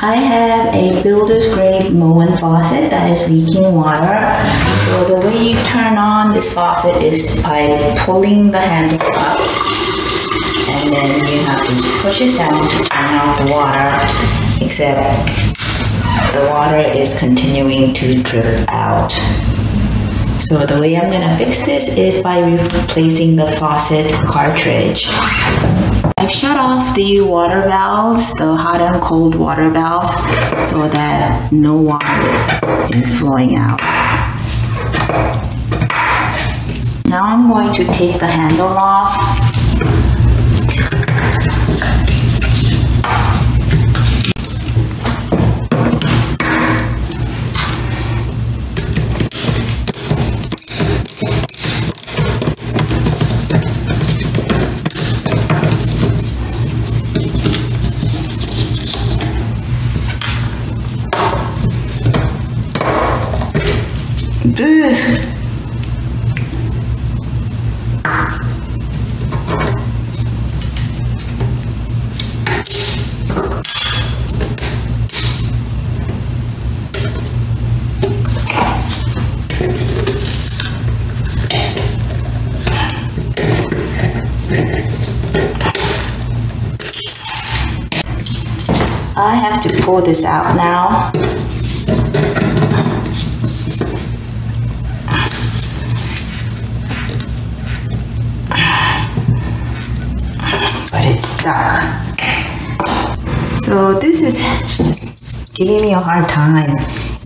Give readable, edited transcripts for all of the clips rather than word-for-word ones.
I have a builder's grade Moen faucet that is leaking water. So the way you turn on this faucet is by pulling the handle up, and then you have to push it down to turn off the water, except the water is continuing to drip out. So the way I'm gonna fix this is by replacing the faucet cartridge. I've shut off the water valves, the hot and cold water valves, so that no water is flowing out. Now I'm going to take the handle off. I have to pull this out now. But it's stuck. So this is giving me a hard time.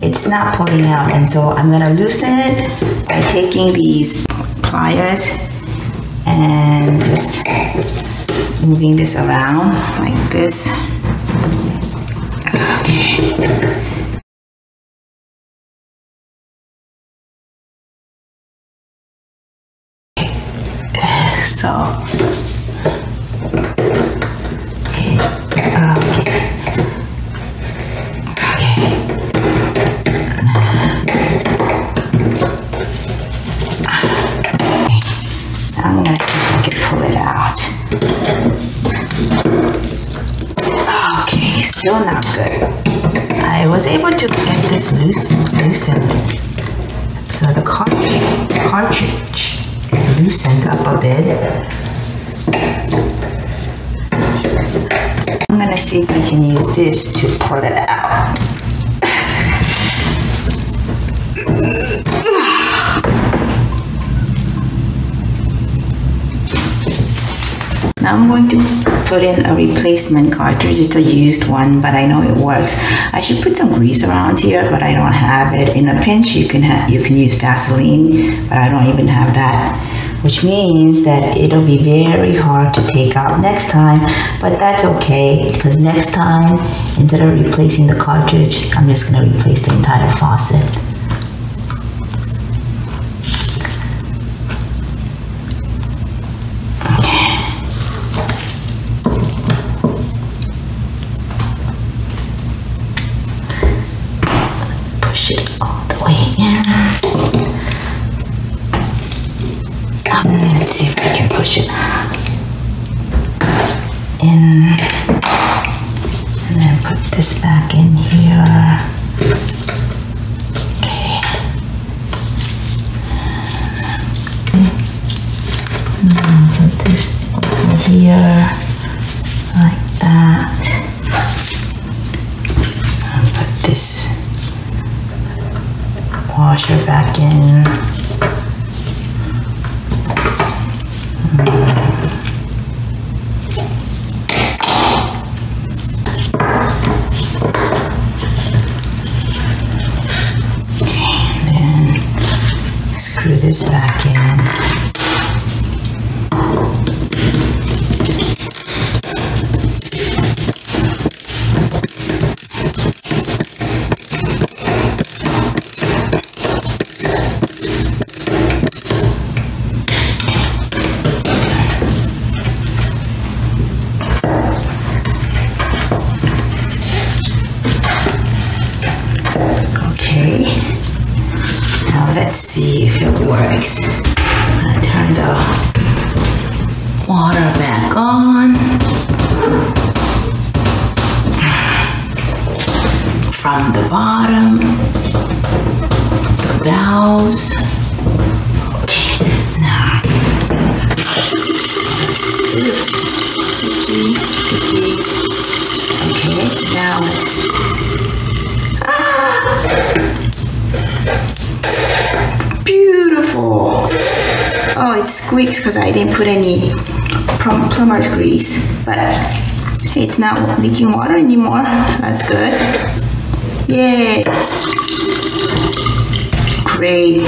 It's not pulling out, and so I'm gonna loosen it by taking these pliers and just moving this around like this. Okay. So, okay. I'm gonna see if I can pull it out. Okay, still not good. I was able to get this loosened. So the cartridge is loosened up a bit. I'm gonna see if I can use this to pull it out. Now I'm going to put in a replacement cartridge. It's a used one, but I know it works. I should put some grease around here, but I don't have it. In a pinch, you can use Vaseline, but I don't even have that, which means that it'll be very hard to take out next time, but that's okay, because next time, instead of replacing the cartridge, I'm just going to replace the entire faucet. Push it all the way in. Let's see if I can push it in, and then put this back in here. Okay. And then put this over here like that. And put this washer back in. Screw this back in. Okay. Now let's see if it works. I'm gonna turn the water back on. from the bottom, the valves. Okay, now okay, now let's beautiful. Oh, it squeaks because I didn't put any plumber's grease, but hey, it's not leaking water anymore. That's good. Yay! Great.